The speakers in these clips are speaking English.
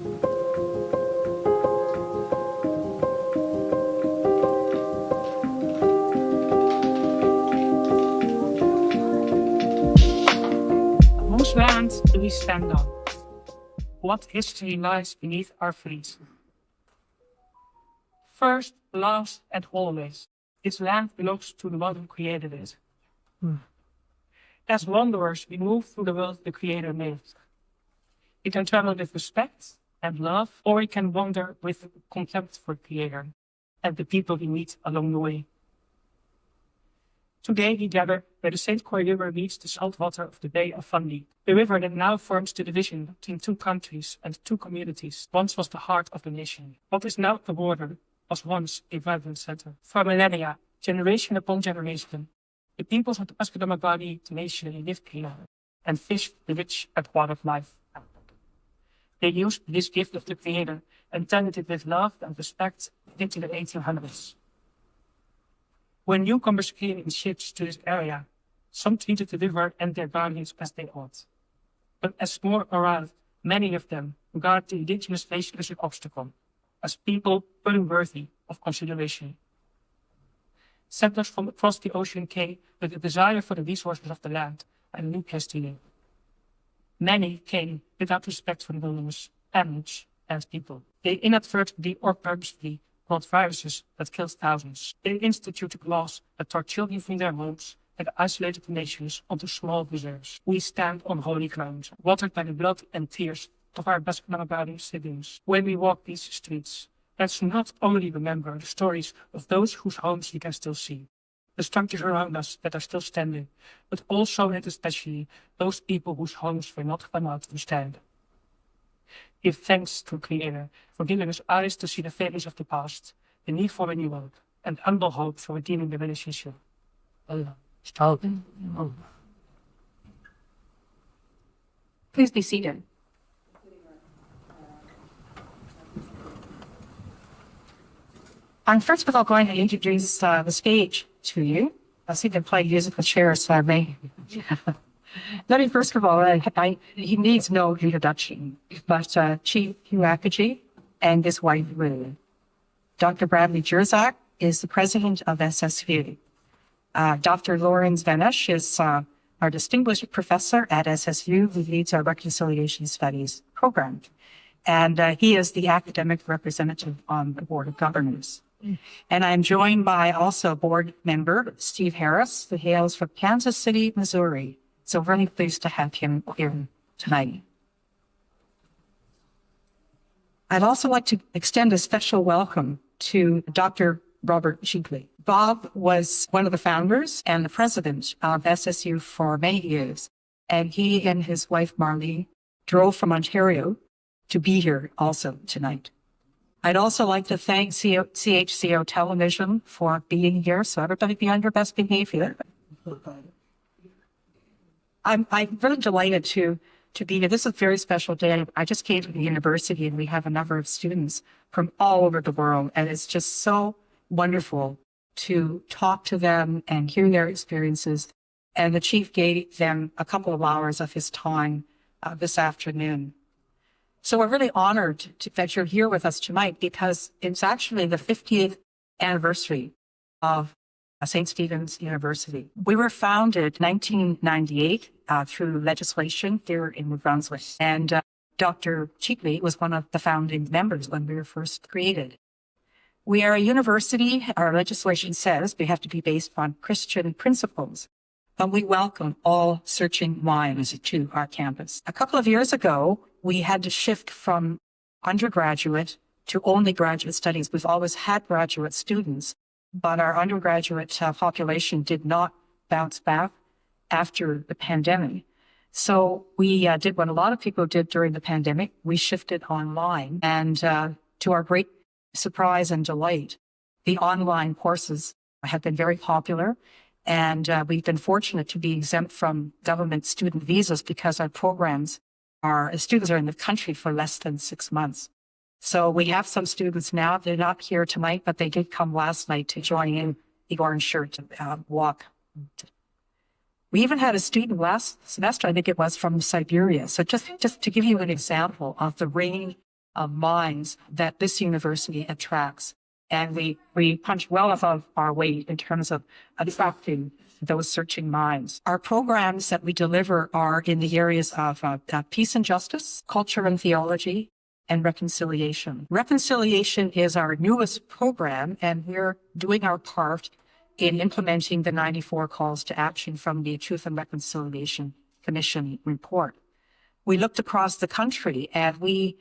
Whose land do we stand on? What history lies beneath our feet? First, last, and always, this land belongs to the one who created it. As wanderers, we move through the world the Creator made. We can travel with respect and love, or we can wander with contempt for Creator and the people we meet along the way. Today we gather where the St. Croix River meets the salt water of the Bay of Fundy. The river that now forms the division between two countries and two communities once was the heart of the nation. What is now the border was once a vibrant center. For millennia, generation upon generation, the peoples of the Peskotomuhkati Nation lived here and fished the rich water of life. They used this gift of the Creator and tended it with love and respect into the 1800s. When newcomers came in ships to this area, some treated the river and their guardians as they ought. But as more arrived, many of them regarded the Indigenous Nation as an obstacle, as people unworthy of consideration. Settlers from across the ocean came with a desire for the resources of the land and a new history. Many came without respect for the wilderness, animals, and people. They inadvertently or purposely brought viruses that killed thousands. They instituted laws that tore children from their homes and isolated the nations onto small reserves. We stand on holy ground, watered by the blood and tears of our Peskotomuhkati siblings. When we walk these streets, let's not only remember the stories of those whose homes we can still see, the structures around us that are still standing, but also and especially those people whose homes were not allowed to stand. Give thanks to Creator for giving us eyes to see the failures of the past, the need for renewal, and humble hope for redeeming the relationship. Please be seated. I'm first of all going to introduce the stage to you. I see them play musical chairs, so I may. Let me first of all, he needs no introduction, but Chief Hugh Akagi and his wife, Ruth. Dr. Bradley Jerzak is the president of SSU. Dr. Lawrence Vanesh is our distinguished professor at SSU who leads our Reconciliation Studies program. And he is the academic representative on the Board of Governors. And I'm joined by also board member Steve Harris, who hails from Kansas City, Missouri. So really pleased to have him here tonight. I'd also like to extend a special welcome to Dr. Robert Cheekley. Bob was one of the founders and the president of SSU for many years, and he and his wife Marlene drove from Ontario to be here also tonight. I'd also like to thank CHCO Television for being here, so everybody be on your best behavior. I'm really delighted to be here. This is a very special day. I just came to the university and we have a number of students from all over the world. And it's just so wonderful to talk to them and hear their experiences. And the chief gave them a couple of hours of his time this afternoon. So we're really honored that you're here with us tonight because it's actually the 50th anniversary of St. Stephen's University. We were founded in 1998 through legislation here in New Brunswick. And Dr. Cheekley was one of the founding members when we were first created. We are a university. Our legislation says we have to be based on Christian principles, but we welcome all searching minds to our campus. A couple of years ago, we had to shift from undergraduate to only graduate studies. We've always had graduate students, but our undergraduate population did not bounce back after the pandemic. So we did what a lot of people did during the pandemic. We shifted online, and to our great surprise and delight, the online courses have been very popular. And we've been fortunate to be exempt from government student visas because our programs students are in the country for less than 6 months. So we have some students now. They're not here tonight, but they did come last night to join in the orange shirt walk. We even had a student last semester, I think it was, from Siberia. So just to give you an example of the range minds that this university attracts. And we punch well above our weight in terms of attracting those searching minds. Our programs that we deliver are in the areas of peace and justice, culture and theology, and reconciliation. Reconciliation is our newest program, and we're doing our part in implementing the 94 calls to action from the Truth and Reconciliation Commission report. We looked across the country, and we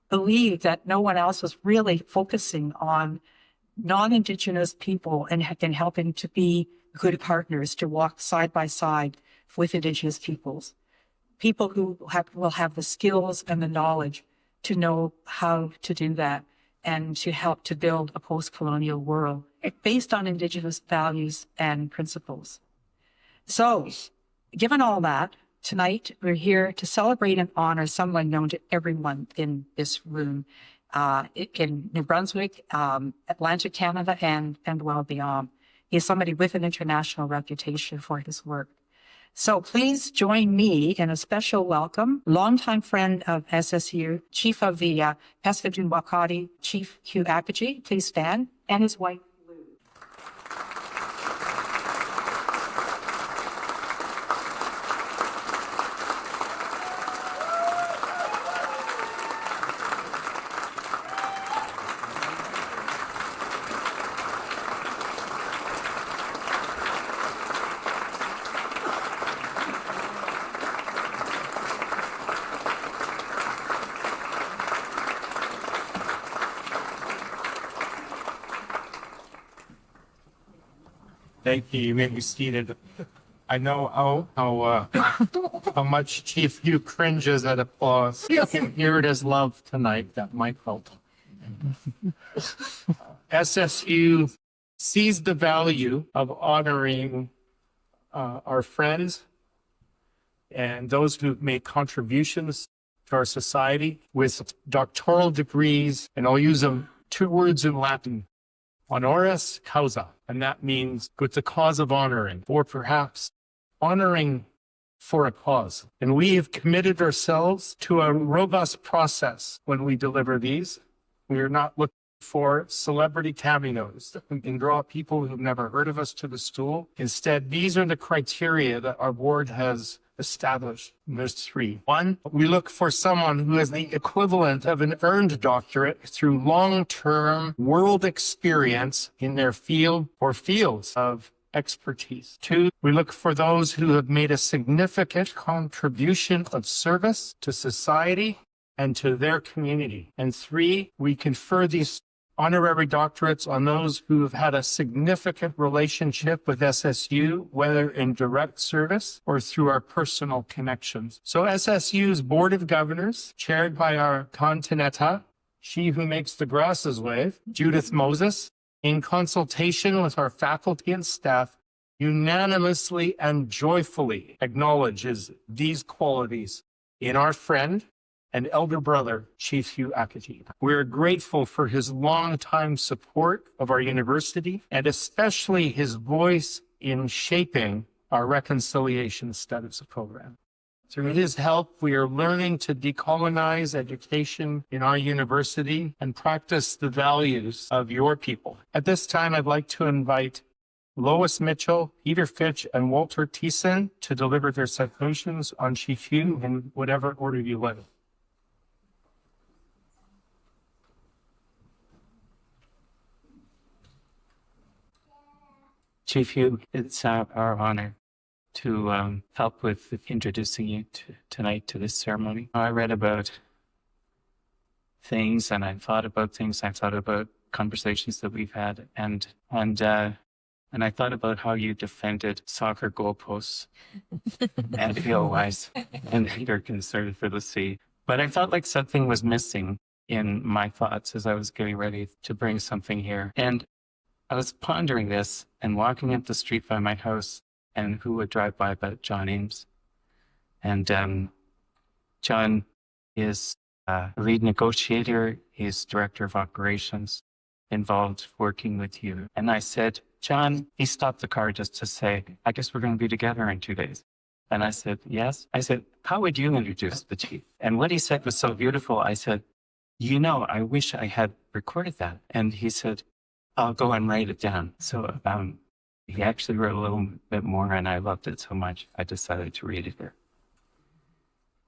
believed that no one else was really focusing on non-Indigenous people and helping to be good partners to walk side by side with Indigenous peoples. People who will have the skills and the knowledge to know how to do that and to help to build a post-colonial world based on Indigenous values and principles. So, given all that, tonight we're here to celebrate and honor someone known to everyone in this room, in New Brunswick, Atlantic Canada, and well beyond. He's somebody with an international reputation for his work. So please join me in a special welcome, longtime friend of SSU, Chief of the Peskotomuhkati, Chief Hugh Akagi, please stand, and his wife, Lou. Thank you. You may be seated. I know how much Chief Hugh cringes at applause. You can hear it as love tonight. That might help. SSU sees the value of honoring our friends and those who've made contributions to our society with doctoral degrees, and I'll use them two words in Latin: honoris causa, and that means with the cause of honoring, or perhaps honoring for a cause. And we have committed ourselves to a robust process when we deliver these. We are not looking for celebrity cameos that we can draw people who've never heard of us to the stool. Instead, these are the criteria that our board has established. And there's three. One, we look for someone who has the equivalent of an earned doctorate through long-term world experience in their field or fields of expertise. Two, we look for those who have made a significant contribution of service to society and to their community. And three, we confer these honorary doctorates on those who have had a significant relationship with SSU, whether in direct service or through our personal connections. So SSU's Board of Governors, chaired by our Kahn-tineta, she who makes the grasses wave, Judith Moses, in consultation with our faculty and staff, unanimously and joyfully acknowledges these qualities in our friend and elder brother, Chief Hugh Akagi. We are grateful for his longtime support of our university, and especially his voice in shaping our reconciliation studies program. Through his help, we are learning to decolonize education in our university and practice the values of your people. At this time, I'd like to invite Lois Mitchell, Peter Fitch, and Walter Thiessen to deliver their citations on Chief Hugh in whatever order you like. Chief Hugh, it's our honor to help with introducing you tonight to this ceremony. I read about things, and I thought about things. I thought about conversations that we've had, and I thought about how you defended soccer goalposts and POIs and your concern for the sea. But I felt like something was missing in my thoughts as I was getting ready to bring something here. And I was pondering this and walking up the street by my house, and who would drive by but John Ames. And John is a lead negotiator. He's director of operations, involved working with you. And I said, John, he stopped the car just to say, I guess we're going to be together in 2 days. And I said, yes. I said, how would you introduce the chief? And what he said was so beautiful. I said, I wish I had recorded that. And he said, I'll go and write it down. So he actually wrote a little bit more, and I loved it so much, I decided to read it here.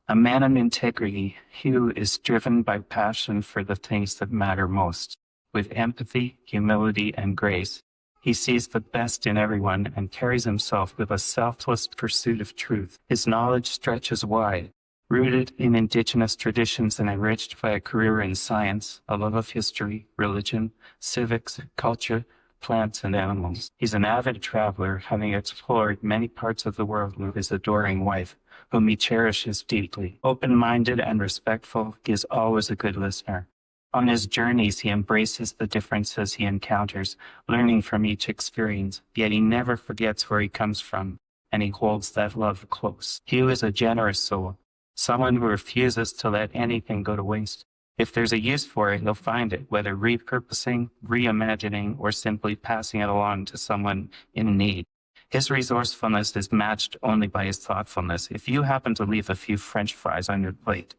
A man of integrity, Hugh is driven by passion for the things that matter most. With empathy, humility, and grace, he sees the best in everyone and carries himself with a selfless pursuit of truth. His knowledge stretches wide, rooted in Indigenous traditions and enriched by a career in science, a love of history, religion, civics, culture, plants, and animals. He's an avid traveler, having explored many parts of the world with his adoring wife, whom he cherishes deeply. Open-minded and respectful, he is always a good listener. On his journeys, he embraces the differences he encounters, learning from each experience, yet he never forgets where he comes from, and he holds that love close. Hugh is a generous soul, someone who refuses to let anything go to waste. If there's a use for it, he'll find it, whether repurposing, reimagining, or simply passing it along to someone in need. His resourcefulness is matched only by his thoughtfulness. If you happen to leave a few French fries on your plate,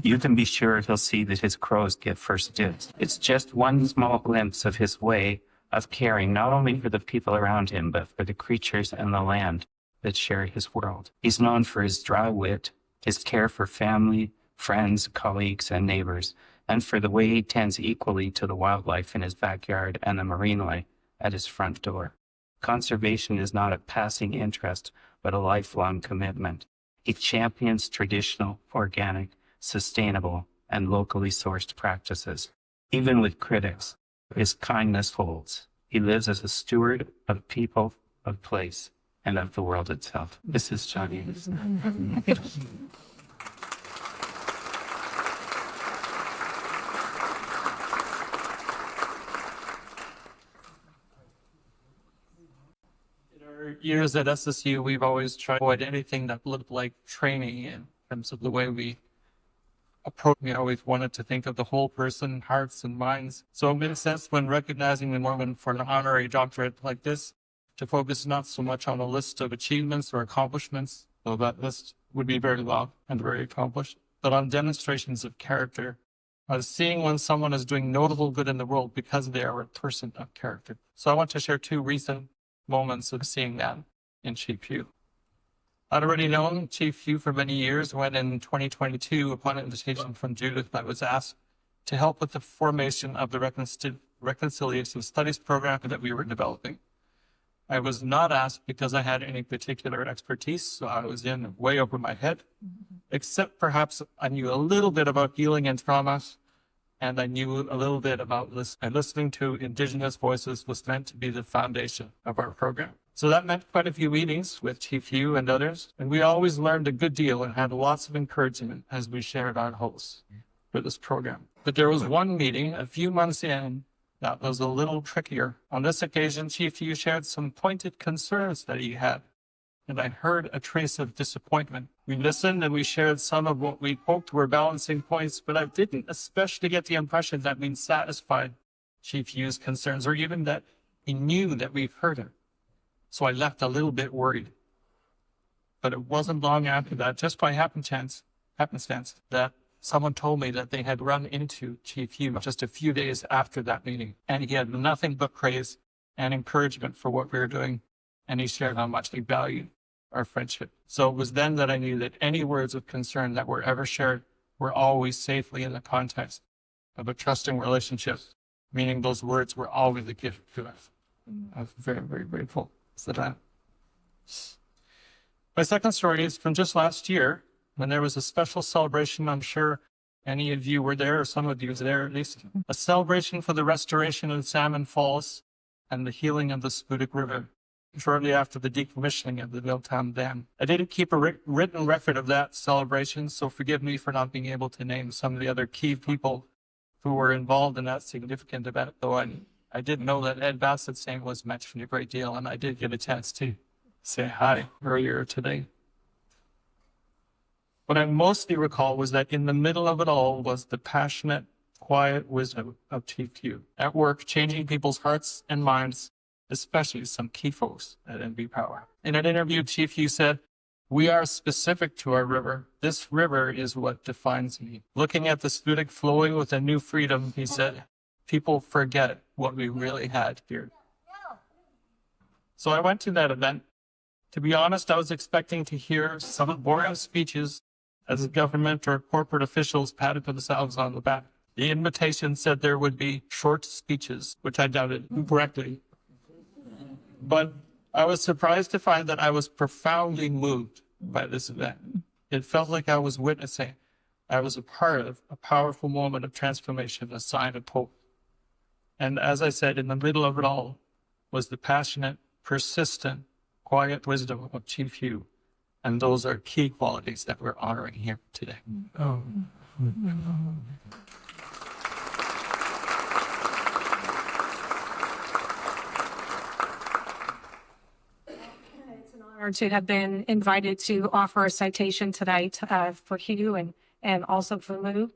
you can be sure he'll see that his crows get first dibs. It's just one small glimpse of his way of caring, not only for the people around him, but for the creatures and the land that share his world. He's known for his dry wit, his care for family, friends, colleagues, and neighbors, and for the way he tends equally to the wildlife in his backyard and the marine life at his front door. Conservation is not a passing interest, but a lifelong commitment. He champions traditional, organic, sustainable, and locally sourced practices. Even with critics, his kindness holds. He lives as a steward of people, of place, and of the world itself. This is Johnny. Years at SSU, we've always tried to avoid anything that looked like training in terms of the way we approach. We always wanted to think of the whole person, hearts and minds. So it made sense when recognizing the moment for an honorary doctorate like this to focus not so much on a list of achievements or accomplishments, though that list would be very long and very accomplished, but on demonstrations of character, on seeing when someone is doing notable good in the world because they are a person of character. So I want to share two recent moments of seeing that in Chief Hugh. I'd already known Chief Hugh for many years when in 2022, upon invitation from Judith, I was asked to help with the formation of the Reconciliation Studies program that we were developing. I was not asked because I had any particular expertise, so I was in way over my head, except perhaps I knew a little bit about healing and trauma, and I knew a little bit about listening to Indigenous voices was meant to be the foundation of our program. So that meant quite a few meetings with Chief Hugh and others, and we always learned a good deal and had lots of encouragement as we shared our hopes for this program. But there was one meeting a few months in that was a little trickier. On this occasion, Chief Hugh shared some pointed concerns that he had, and I heard a trace of disappointment. We listened and we shared some of what we hoped were balancing points, but I didn't especially get the impression that we'd satisfied Chief Hugh's concerns, or even that he knew that we've heard him. So I left a little bit worried. But it wasn't long after that, just by happenstance, that someone told me that they had run into Chief Hugh just a few days after that meeting, and he had nothing but praise and encouragement for what we were doing, and he shared how much he valued our friendship. So it was then that I knew that any words of concern that were ever shared were always safely in the context of a trusting relationship, meaning those words were always a gift to us. I was very, very grateful for that. My second story is from just last year, when there was a special celebration. I'm sure any of you were there, or some of you were there at least, a celebration for the restoration of Salmon Falls and the healing of the Skutik River, shortly after the decommissioning of the Milltown Dam. I didn't keep a written record of that celebration, so forgive me for not being able to name some of the other key people who were involved in that significant event, though I did know that Ed Bassett's name was mentioned a great deal, and I did get a chance to say hi earlier today. What I mostly recall was that in the middle of it all was the passionate, quiet wisdom of Chief Hugh, at work changing people's hearts and minds, especially some key folks at NB Power. In an interview, Chief Hugh said, We are specific to our river. This river is what defines me. Looking at the Skutik flowing with a new freedom, he said, people forget what we really had here. So I went to that event. To be honest, I was expecting to hear some boring speeches as government or corporate officials patted themselves on the back. The invitation said there would be short speeches, which I doubted correctly. But I was surprised to find that I was profoundly moved by this event. It felt like I was witnessing. I was a part of a powerful moment of transformation, a sign of hope. And as I said, in the middle of it all was the passionate, persistent, quiet wisdom of Chief Hugh. And those are key qualities that we're honoring here today. To have been invited to offer a citation tonight for Hugh and also for Lou.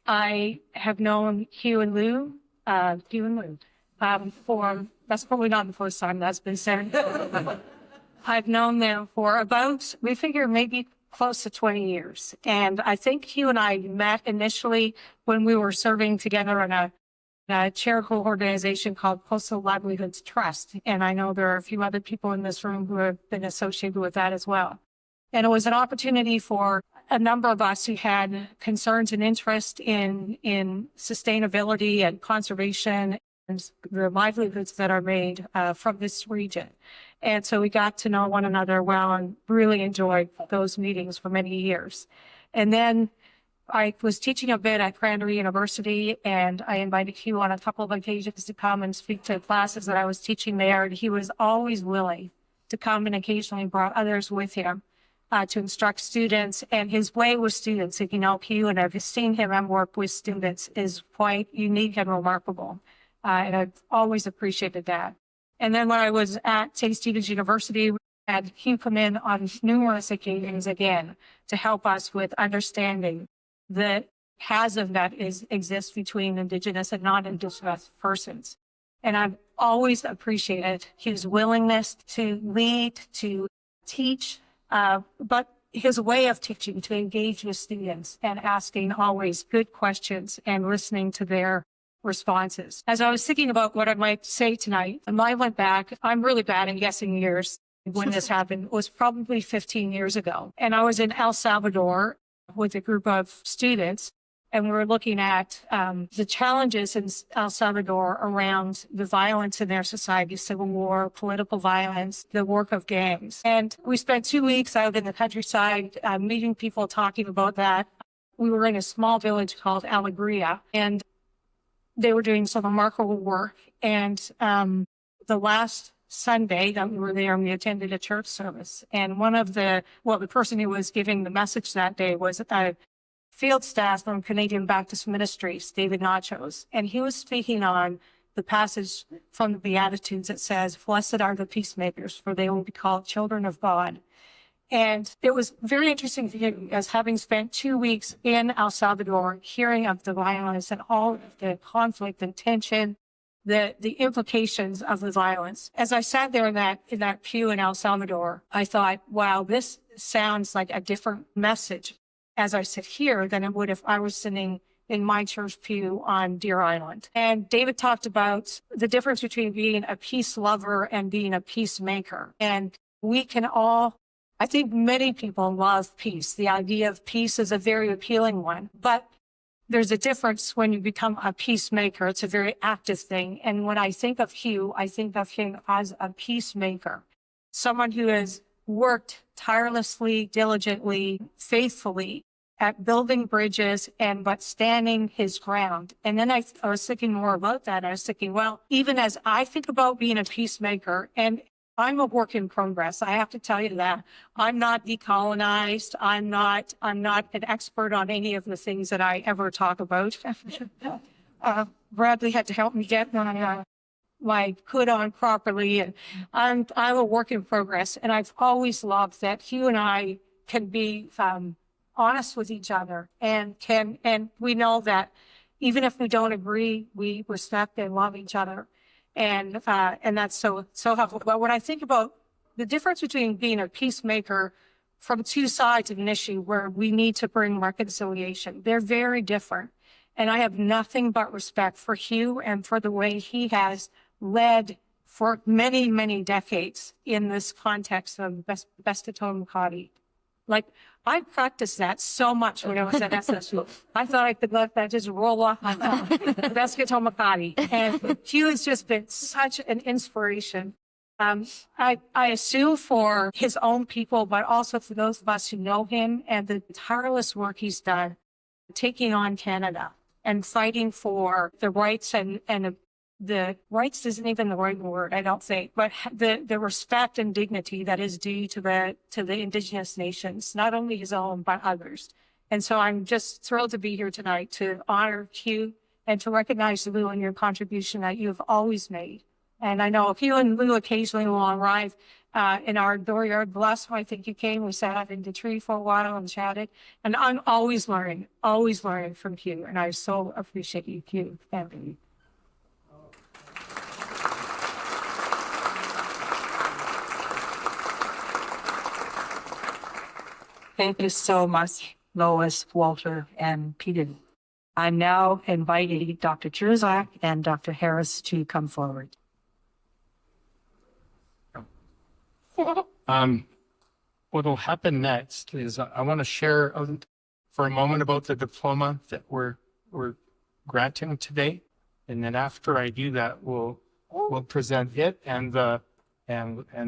I have known Hugh and Lou, for, that's probably not the first time that's been said. I've known them for about, we figure maybe close to 20 years. And I think Hugh and I met initially when we were serving together on a charitable organization called Coastal Livelihoods Trust. And I know there are a few other people in this room who have been associated with that as well. And it was an opportunity for a number of us who had concerns and interest in sustainability and conservation and the livelihoods that are made from this region. And so we got to know one another well and really enjoyed those meetings for many years. And then I was teaching a bit at Cranberry University, and I invited Hugh on a couple of occasions to come and speak to classes that I was teaching there. And he was always willing to come and occasionally brought others with him to instruct students. And his way with students, if you know Hugh, and I've seen him work with students, is quite unique and remarkable. And I've always appreciated that. And then when I was at St. Stephen's University, we had Hugh come in on numerous occasions again to help us with understanding the chasm that exists between Indigenous and non-Indigenous persons. And I've always appreciated his willingness to lead, to teach, but his way of teaching, to engage with students and asking always good questions and listening to their responses. As I was thinking about what I might say tonight, and I went back, I'm really bad at guessing years when this happened. It was probably 15 years ago. And I was in El Salvador with a group of students, and we were looking at the challenges in El Salvador around the violence in their society, civil war, political violence, the work of gangs. And we spent 2 weeks out in the countryside meeting people, talking about that. We were in a small village called Alegria, and they were doing some remarkable work. And the last Sunday that we were there, we attended a church service. And the person who was giving the message that day was a field staff from Canadian Baptist Ministries, David Nachos. And he was speaking on the passage from the Beatitudes that says, "Blessed are the peacemakers, for they will be called children of God." And it was very interesting to hear, as having spent 2 weeks in El Salvador, hearing of the violence and all of the conflict and tension, the implications of the violence. As I sat there in that pew in El Salvador, I thought, wow, this sounds like a different message as I sit here than it would if I was sitting in my church pew on Deer Island. And David talked about the difference between being a peace lover and being a peacemaker. And we can all, I think many people love peace. The idea of peace is a very appealing one, but there's a difference when you become a peacemaker. It's a very active thing. And when I think of Hugh, I think of him as a peacemaker, someone who has worked tirelessly, diligently, faithfully at building bridges but standing his ground. And then I was thinking more about that. I was thinking, well, even as I think about being a peacemaker, and I'm a work in progress. I have to tell you that. I'm not decolonized. I'm not an expert on any of the things that I ever talk about. Bradley had to help me get my hood on properly. And I'm a work in progress. And I've always loved that Hugh and I can be honest with each other and we know that even if we don't agree, we respect and love each other. And that's so helpful. But when I think about the difference between being a peacemaker from two sides of an issue where we need to bring reconciliation, they're very different. And I have nothing but respect for Hugh and for the way he has led for many, many decades in this context of Peskotomuhkati. Like, I practiced that so much when I was at SSU. I thought I could let that just roll off my tongue. Peskotomuhkati. And Hugh has just been such an inspiration. I assume for his own people, but also for those of us who know him and the tireless work he's done, taking on Canada and fighting for the rights and the rights isn't even the right word, I don't think, but the respect and dignity that is due to the Indigenous nations, not only his own, but others. And so I'm just thrilled to be here tonight to honor Hugh and to recognize Lou and your contribution that you have always made. And I know Hugh and Lou occasionally will arrive in our dooryard. The last time I think you came, we sat under the tree for a while and chatted. And I'm always learning from Hugh. And I so appreciate you, Hugh. Thank you. Thank you so much, Lois, Walter, and Peter. I'm now inviting Dr. Judith and Dr. Harris to come forward. What will happen next is I want to share for a moment about the diploma that we're granting today, and then after I do that, we'll present it and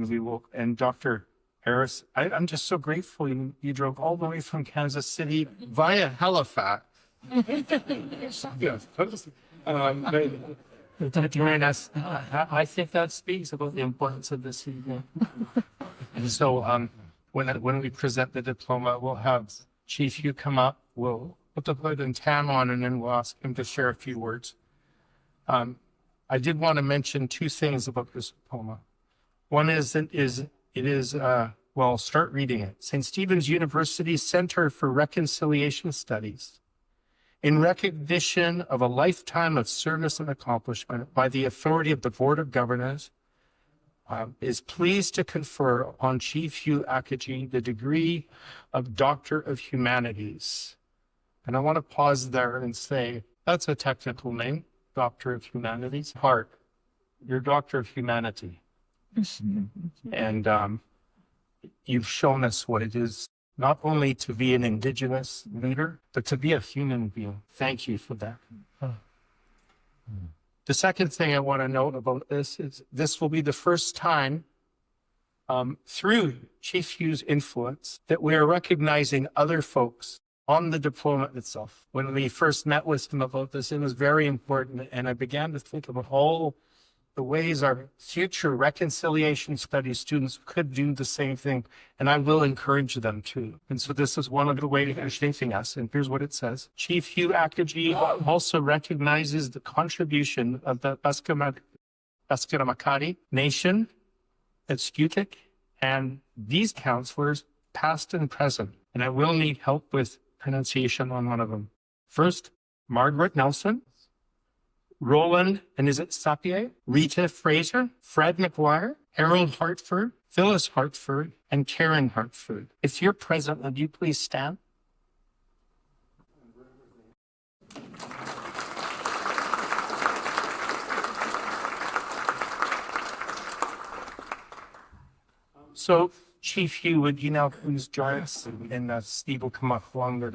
we will, and Dr. Harris, I'm just so grateful you drove all the way from Kansas City via Halifax. To join us. I think that speaks about the importance of this evening. And so when we present the diploma, we'll have Chief Hugh come up, we'll put the hood and tam on, and then we'll ask him to share a few words. I did want to mention two things about this diploma. One is well, start reading it. St. Stephen's University Center for Reconciliation Studies. In recognition of a lifetime of service and accomplishment by the authority of the Board of Governors, is pleased to confer upon Chief Hugh Akagi the degree of Doctor of Humanities. And I want to pause there and say, that's a technical name, Doctor of Humanities. Heart, you're Doctor of Humanity. And you've shown us what it is not only to be an Indigenous leader, but to be a human being. Thank you for that. The second thing I want to note about this is this will be the first time through Chief Hugh's influence that we are recognizing other folks on the diploma itself. When we first met with him about this, it was very important. And I began to think about all the ways our future reconciliation studies students could do the same thing. And I will encourage them to. And so this is one of the ways they're shaping us. And here's what it says. Chief Hugh Akagi also recognizes the contribution of the Peskotomuhkati Nation at Skutik and these counselors, past and present. And I will need help with pronunciation on one of them. First, Margaret Nelson, Roland, and is it Sapier? Rita Fraser, Fred McGuire, Harold Hartford, Phyllis Hartford, and Karen Hartford. If you're present, would you please stand? So, Chief Hugh, would you now please join us? And Steve will come up along there.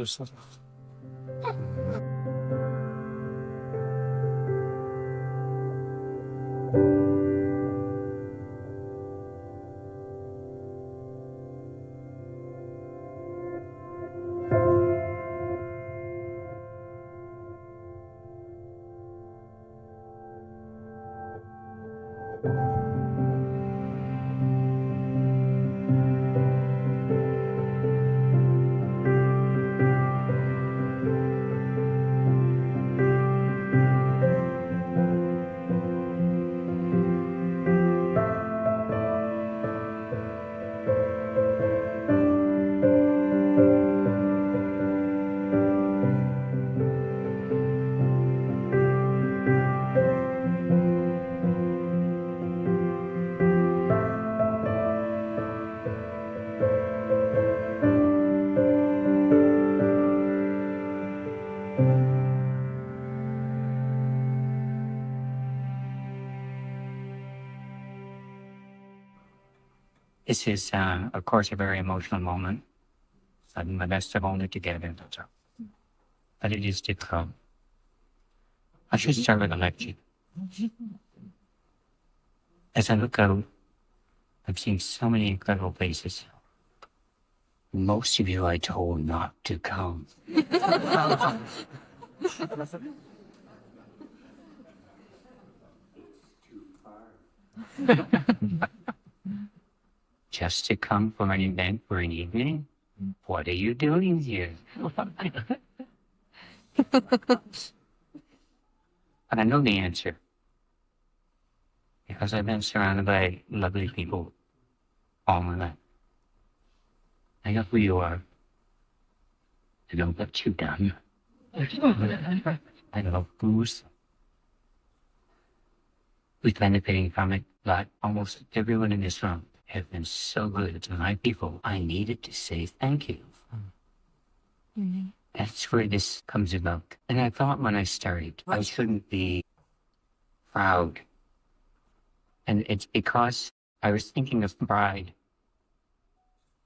This is, of course, a very emotional moment. I do my best to hold it together. But it is difficult. I should start with a lecture. As I look out, I've seen so many incredible places. Most of you I told not to come. Just to come for an event for an evening? What are you doing here? But I know the answer. Because I've been surrounded by lovely people all my life. I know who you are. I know what you've done. I know who's benefiting from it, but almost everyone in this room has been so good to my people. I needed to say thank you. That's where this comes about. And I thought when I started, I shouldn't be proud. And it's because I was thinking of pride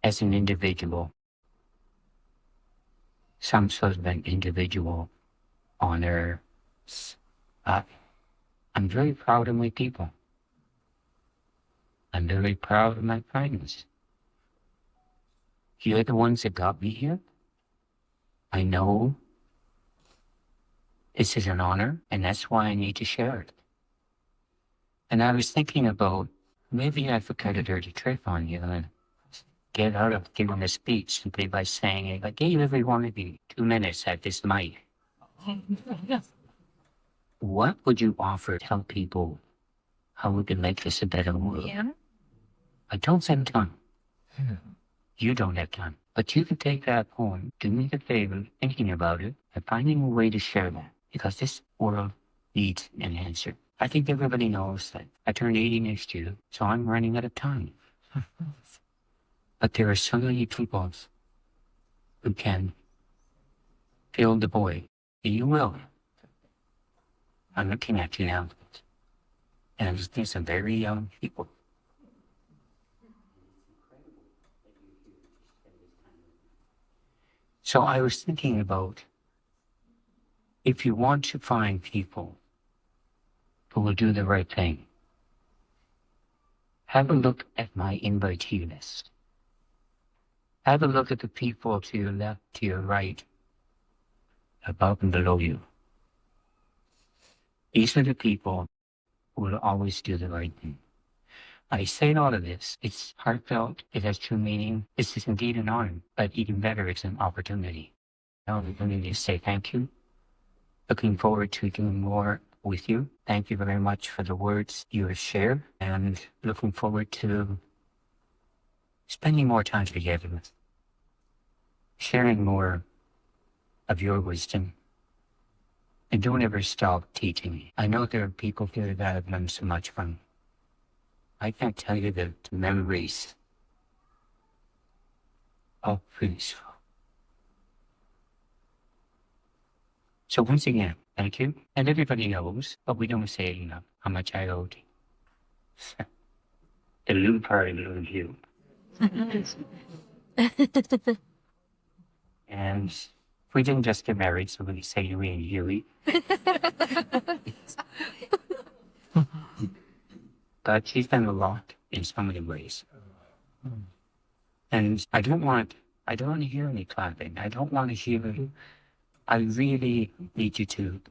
as an individual, some sort of an individual honor. I'm very proud of my people. I'm very proud of my friends. You're the ones that got me here. I know this is an honor, and that's why I need to share it. And I was thinking about, maybe I forgot a dirty trick on you and get out of giving a speech simply by saying, I gave every one of you 2 minutes at this mic. What would you offer to tell people how we can make this a better world? Yeah. I don't have time. You don't have time. But you can take that poem, do me the favor, thinking about it, and finding a way to share that. Because this world needs an answer. I think everybody knows that I turned 80 next year, so I'm running out of time. But there are so many people who can fill the void. And you will. I'm looking at you now. And I'm just seeing some very young people. So I was thinking about, if you want to find people who will do the right thing, have a look at my invitee list. Have a look at the people to your left, to your right, above and below you. These are the people who will always do the right thing. I say all of this, it's heartfelt, it has true meaning. This is indeed an honor, but even better, it's an opportunity. An opportunity to say thank you. Looking forward to doing more with you. Thank you very much for the words you have shared, and looking forward to spending more time together, sharing more of your wisdom. And don't ever stop teaching me. I know there are people here that I've learned so much from. I can't tell you the memories of peace. So once again, thank you. And everybody knows, but we don't say enough, how much I owe to you. The little part of you. And we didn't just get married, so we say you and Huey. But she's done a lot in so many ways. And I don't want to hear any clapping. I don't want to hear, I really need you to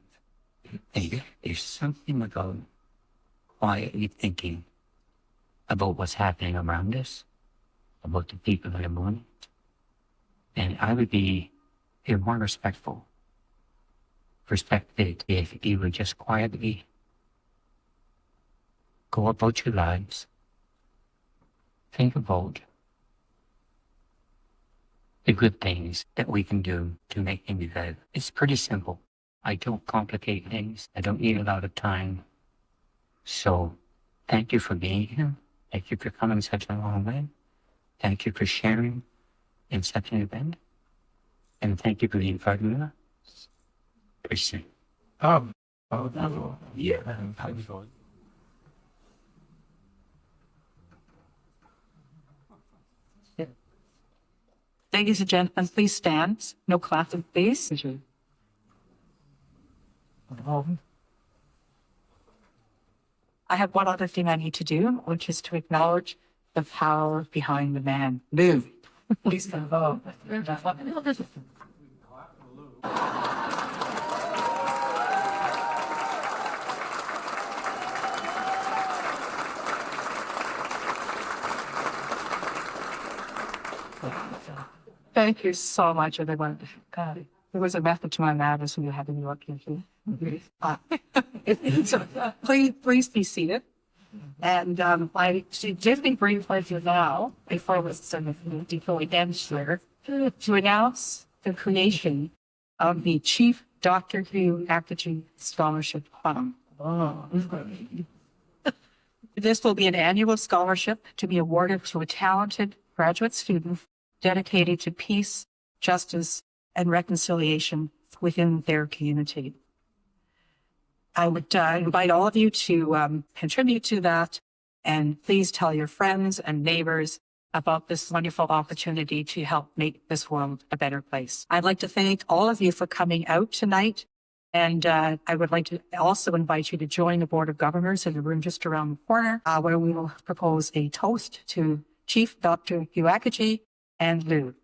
think. There's something about quietly thinking about what's happening around us, about the people that are mourning. And I would be more respectful if you would just quietly go about your lives, think about the good things that we can do to make things better. It's pretty simple. I don't complicate things. I don't need a lot of time. So thank you for being here. Thank you for coming such a long way. Thank you for sharing in such an event. And thank you for being part of that. Appreciate it. Yeah. How you going? Ladies and gentlemen, please stand. No clapping, please. I have one other thing I need to do, which is to acknowledge the power behind the man. Lou, please come up. Thank you so much, everyone. God, there was a method to my madness when you had me up here. So please be seated. And I did be brief with you now, before we fully ends here, to announce the creation of the Chief Dr. Hugh Akagi Scholarship Fund. This will be an annual scholarship to be awarded to a talented graduate student dedicated to peace, justice, and reconciliation within their community. I would invite all of you to contribute to that, and please tell your friends and neighbors about this wonderful opportunity to help make this world a better place. I'd like to thank all of you for coming out tonight, and I would like to also invite you to join the Board of Governors in the room just around the corner, where we will propose a toast to Chief Dr. Hugh Akagi and Lou.